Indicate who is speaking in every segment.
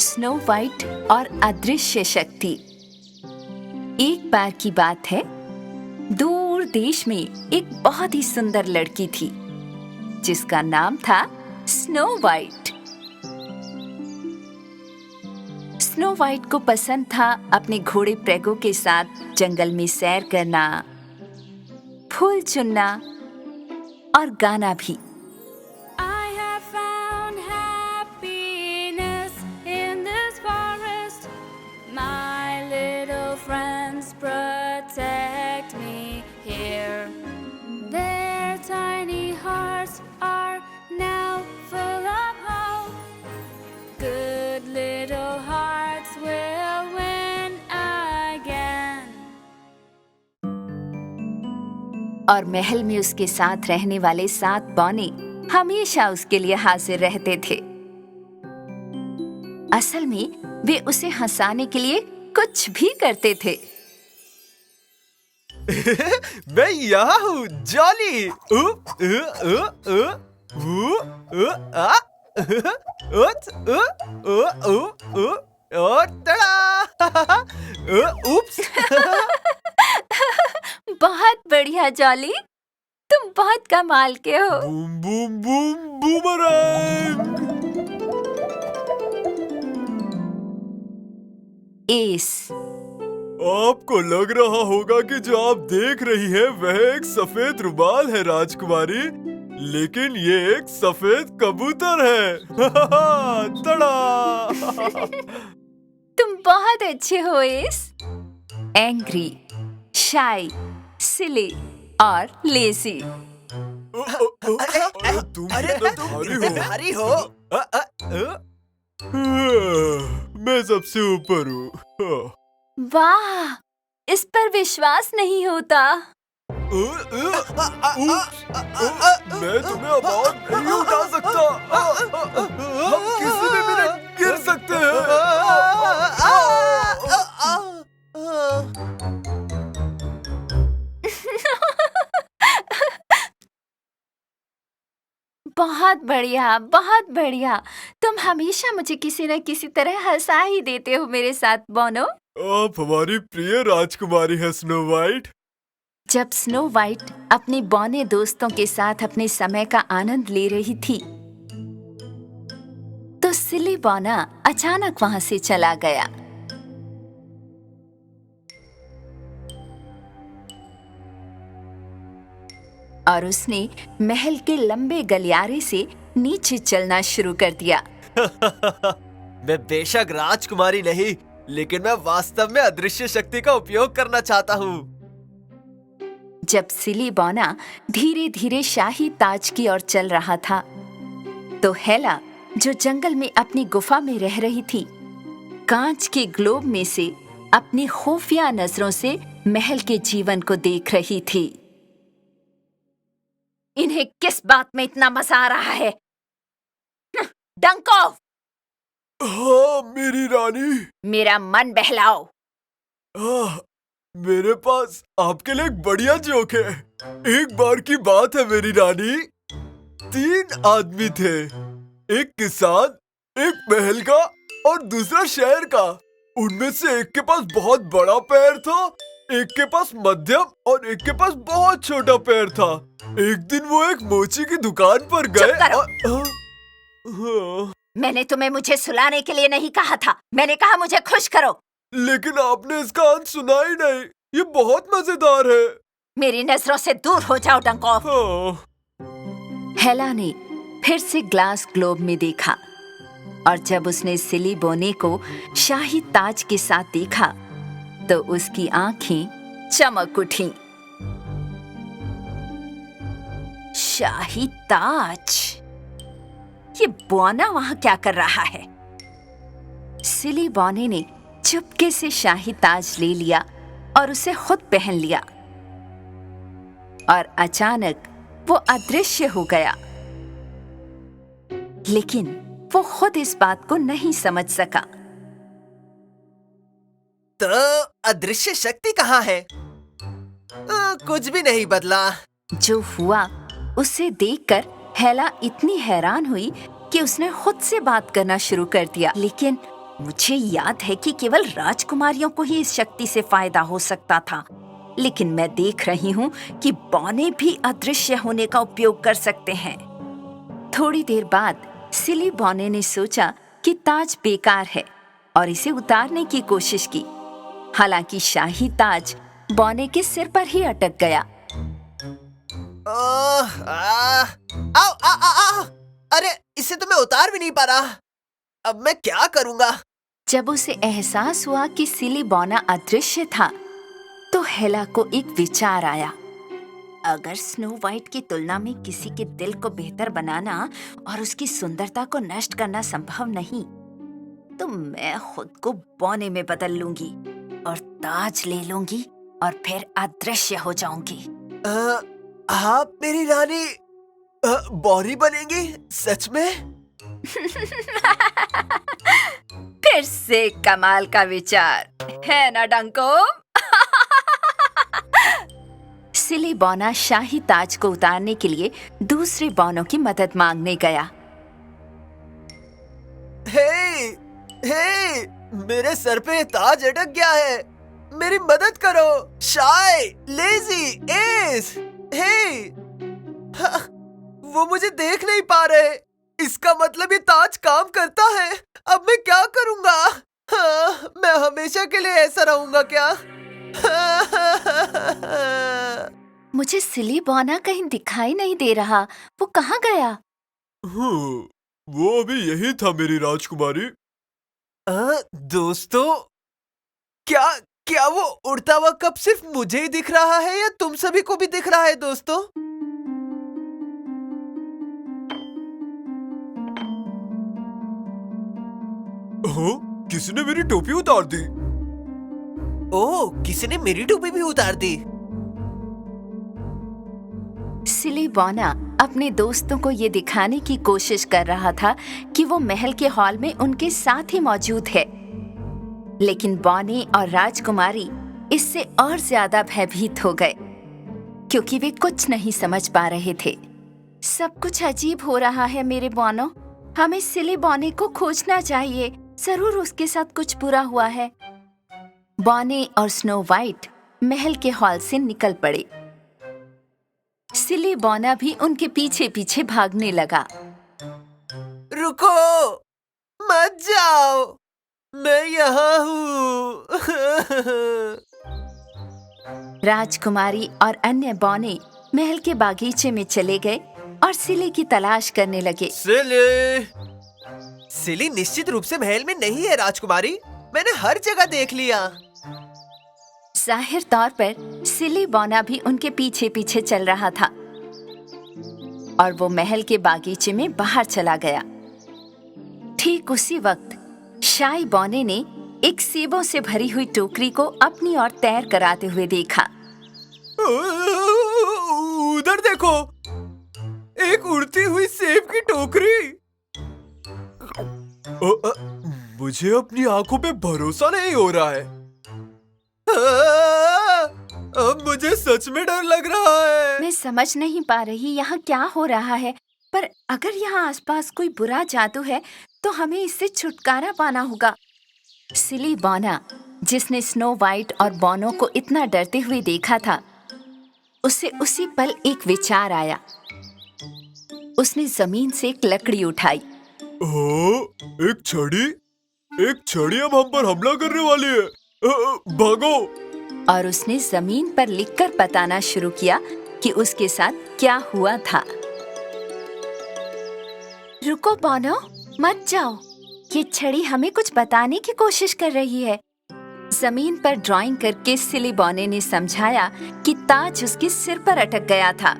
Speaker 1: Snow white और अदृश्य शक्ति। एक बार की बात है, दूर देश में एक बहुत ही सुंदर लड़की थी जिसका नाम था स्नो वाइट। स्नो वाइट को पसंद था अपने घोड़े प्रेगो के साथ जंगल में सैर करना, फूल चुनना और गाना भी। और महल में उसके साथ रहने वाले 7 बौने हमेशा उसके लिए हाजिर रहते थे। असल में वे उसे हंसाने के लिए कुछ भी करते थे।
Speaker 2: मैं यहाँ हूँ, जॉली। उप्स।
Speaker 1: बहुत बढ़िया जॉली, तुम बहुत कमाल के हो।
Speaker 2: Boom boom boom boomerang.
Speaker 1: S.
Speaker 2: आपको लग रहा होगा कि जो आप देख रही हैं वह एक सफेद रुमाल है राजकुमारी, लेकिन ये एक सफेद कबूतर है। तड़ा।
Speaker 1: तुम बहुत अच्छे हो एस। एंग्री, शाई, सिली और लेजी।
Speaker 2: तुम भारी हो। मैं सबसे ऊपर हूँ।
Speaker 1: वाह, इस पर विश्वास नहीं होता।
Speaker 2: मैं तुम्हें अब और नहीं उठा सकता। हम किसी भी मिनट गिर सकते हैं।
Speaker 1: बहुत बढ़िया, बहुत बढ़िया। तुम हमेशा मुझे किसी न किसी तरह हंसा ही देते हो मेरे साथ बोनो।
Speaker 2: आप हमारी प्रिय राजकुमारी है स्नो वाइट।
Speaker 1: जब स्नो वाइट अपने बौने दोस्तों के साथ अपने समय का आनंद ले रही थी, तो सिली बौना अचानक वहां से चला गया। और उसने महल के लंबे गलियारे से नीचे चलना शुरू कर दिया।
Speaker 2: मैं बेशक राजकुमारी नहीं, लेकिन मैं वास्तव में अदृश्य शक्ति का उपयोग करना चाहता हूँ।
Speaker 1: जब सिली बौना धीरे धीरे शाही ताज की ओर चल रहा था, तो हेला, जो जंगल में अपनी गुफा में रह रही थी, कांच के ग्लोब में से अपनी खुफिया नजरों से महल के जीवन को देख रही थी। इन्हें किस बात में इतना मजा आ रहा है? डंक ऑफ!
Speaker 2: हाँ मेरी रानी।
Speaker 1: मेरा मन बहलाओ।
Speaker 2: मेरे पास आपके लिए एक बढ़िया जोक है। एक बार की बात है मेरी रानी, 3 आदमी थे, एक किसान, एक महल का और दूसरा शहर का। उनमें से एक के पास बहुत बड़ा पैर था, एक के पास मध्यम और एक के पास बहुत छोटा पैर था। एक दिन वो एक मोची की दुकान पर गए।
Speaker 1: मैंने तुम्हें मुझे सुलाने के लिए नहीं कहा था, मैंने कहा मुझे खुश करो।
Speaker 2: लेकिन आपने इसका अंत सुना ही नहीं। ये बहुत मजेदार है।
Speaker 1: मेरी नजरों से दूर हो जाओ डंकॉफ। हेला ने फिर से ग्लास ग्लोब में देखा, और जब उसने सिली बोने को शाही ताज के साथ देखा, तो उसकी आंखें चमक उठीं। शाही ताज? ये बौना वहां क्या कर रहा है? सिली बौने ने चुपके से शाही ताज ले लिया और उसे खुद पहन लिया, और अचानक वो अदृश्य हो गया। लेकिन वो खुद इस बात को नहीं समझ सका।
Speaker 3: तो अदृश्य शक्ति कहाँ है? कुछ भी नहीं बदला।
Speaker 1: जो हुआ उसे देखकर हेला इतनी हैरान हुई कि उसने खुद से बात करना शुरू कर दिया। लेकिन मुझे याद है कि केवल राजकुमारियों को ही इस शक्ति से फायदा हो सकता था, लेकिन मैं देख रही हूँ कि बौने भी अदृश्य होने का उपयोग कर सकते हैं। थोड़ी देर बाद सिली बौने ने सोचा कि ताज बेकार है और इसे उतारने की कोशिश की। हालांकि शाही ताज बौने के सिर पर ही अटक गया।
Speaker 3: आओ आ आ आ अरे इसे तो मैं उतार भी नहीं पा रहा। अब मैं क्या करूंगा?
Speaker 1: जब उसे एहसास हुआ कि सिली बौना अदृश्य था, तो हेला को एक विचार आया। अगर स्नो वाइट की तुलना में किसी के दिल को बेहतर बनाना और उसकी सुंदरता को नष्ट करना संभव नहीं, तो मैं खुद को बौने में बदल लूंगी और ताज ले लूंगी और फिर अदृश्य हो जाऊंगी।
Speaker 3: आप मेरी रानी बौनी बनेंगी सच में?
Speaker 1: फिर से कमाल का विचार है ना डंको? सिली बौना शाही ताज को उतारने के लिए दूसरे बौनों की मदद मांगने गया।
Speaker 3: हे, मेरे सर पे ताज अटक गया है। मेरी मदद करो। शाय, लेजी, एस। वो मुझे देख नहीं पा रहे। इसका मतलब ये ताज काम करता है। अब मैं क्या करूंगा? मैं हमेशा के लिए ऐसा रहूंगा क्या?
Speaker 1: मुझे सिली बौना कहीं दिखाई नहीं दे रहा। वो कहाँ गया?
Speaker 2: वो अभी यही था मेरी राजकुमारी।
Speaker 3: दोस्तों, क्या क्या वो उड़ता हुआ कप सिर्फ मुझे ही दिख रहा है या तुम सभी को भी दिख रहा है दोस्तों?
Speaker 2: किसी ने मेरी टोपी उतार दी।
Speaker 3: ओह, किसी ने मेरी टोपी भी उतार दी।
Speaker 1: सिली बौना अपने दोस्तों को ये दिखाने की कोशिश कर रहा था कि वो महल के हॉल में उनके साथ ही मौजूद है। लेकिन बौने और राजकुमारी इससे और ज्यादा भयभीत हो गए, क्योंकि वे कुछ नहीं समझ पा रहे थे। सब कुछ अजीब हो रहा है मेरे बौनों। हमें सिली बौने को खोजना चाहिए। जरूर उसके साथ कुछ बुरा हुआ है। बौने और स्नो वाइट महल के हॉल से निकल पड़े। सिली बौना भी उनके पीछे पीछे भागने लगा।
Speaker 3: रुको, मत जाओ, मैं यहाँ हूँ।
Speaker 1: राजकुमारी और अन्य बौने महल के बागीचे में चले गए और सिली की तलाश करने लगे।
Speaker 3: सिली निश्चित रूप से महल में नहीं है राजकुमारी। मैंने हर जगह देख लिया।
Speaker 1: जाहिर तौर पर सिली बौना भी उनके पीछे पीछे चल रहा था और वो महल के बागीचे में बाहर चला गया। ठीक उसी वक्त शाही बौने ने एक सेबों से भरी हुई टोकरी को अपनी ओर तैर कराते हुए देखा।
Speaker 2: उधर देखो, एक उड़ती हुई सेब की टोकरी। मुझे अपनी आंखों पे भरोसा नहीं हो रहा है। अब मुझे सच में डर लग रहा है।
Speaker 1: मैं समझ नहीं पा रही यहाँ क्या हो रहा है, पर अगर यहाँ आसपास कोई बुरा जादू है तो हमें इससे छुटकारा पाना होगा। सिली बौना, जिसने स्नो वाइट और बौनों को इतना डरते हुए देखा था, उसे उसी पल एक विचार आया। उसने जमीन से एक लकड़ी उठाई।
Speaker 2: एक छड़ी? एक छड़ी अब हम पर हमला करने वाली है। भागो!
Speaker 1: और उसने जमीन पर लिखकर बताना शुरू किया कि उसके साथ क्या हुआ था। रुको बौनो, मत जाओ। ये छड़ी हमें कुछ बताने की कोशिश कर रही है। जमीन पर ड्राइंग करके सिली बौने ने समझाया कि ताज उसके सिर पर अटक गया था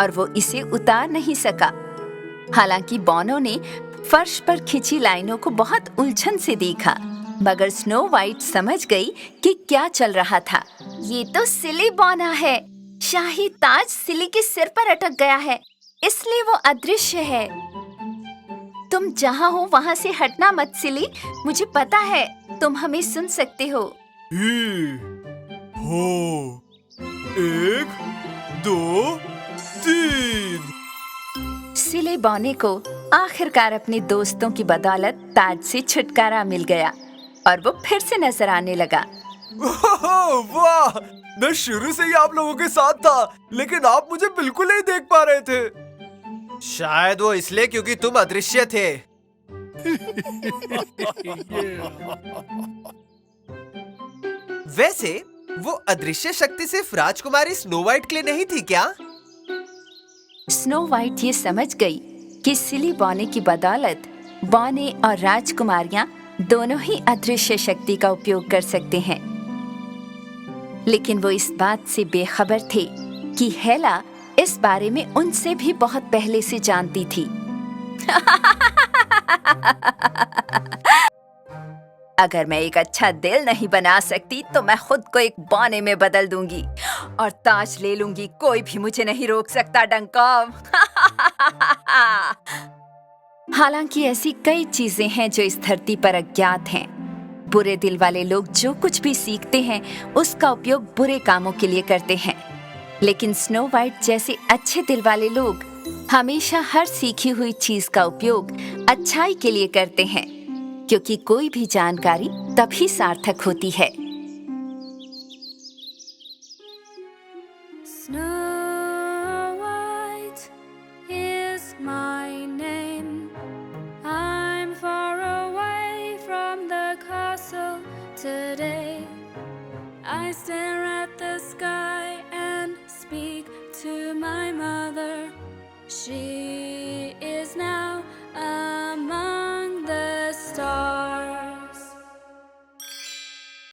Speaker 1: और वो इसे उतार नहीं सका। हालांकि बौनों ने फर्श पर खिंची लाइनों को बहुत उलझन से देखा, मगर स्नो वाइट समझ गई कि क्या चल रहा था। ये तो सिली बौना है। शाही ताज सिली के सिर पर अटक गया है, इसलिए वो अदृश्य है। तुम जहाँ हो वहाँ से हटना मत सिली। मुझे पता है तुम हमें सुन सकते हो।
Speaker 2: हो 1, 2, 3।
Speaker 1: इसीलिए बॉनी को आखिरकार अपने दोस्तों की बदौलत ताज से छुटकारा मिल गया और वो फिर से नजर आने लगा।
Speaker 2: वाह, मैं शुरू से ही आप लोगों के साथ था, लेकिन आप मुझे बिल्कुल नहीं देख पा रहे थे।
Speaker 3: शायद वो इसलिए क्योंकि तुम अदृश्य थे। वैसे वो अदृश्य शक्ति सिर्फ राजकुमारी स्नो वाइट के लिए नहीं थी क्या?
Speaker 1: स्नो वाइट ये समझ गई कि सिली बॉनी की बदौलत बॉनी और राजकुमारियां दोनों ही अदृश्य शक्ति का उपयोग कर सकते हैं, लेकिन वो इस बात से बेखबर थे कि हेला इस बारे में उनसे भी बहुत पहले से जानती थी। अगर मैं एक अच्छा दिल नहीं बना सकती तो मैं खुद को एक बॉनी में बदल दूंगी और ताज ले लूंगी। कोई भी मुझे नहीं रोक सकता, डंकॉव। हालांकि ऐसी कई चीजें हैं जो इस धरती पर अज्ञात हैं। बुरे दिल वाले लोग जो कुछ भी सीखते हैं उसका उपयोग बुरे कामों के लिए करते हैं, लेकिन स्नो वाइट जैसे अच्छे दिल वाले लोग हमेशा हर सीखी हुई चीज का उपयोग अच्छाई के लिए करते हैं, क्योंकि कोई भी जानकारी तभी सार्थक होती है।
Speaker 4: Snow White is my name. I'm far away from the castle today. I stare at the sky and speak to my mother. She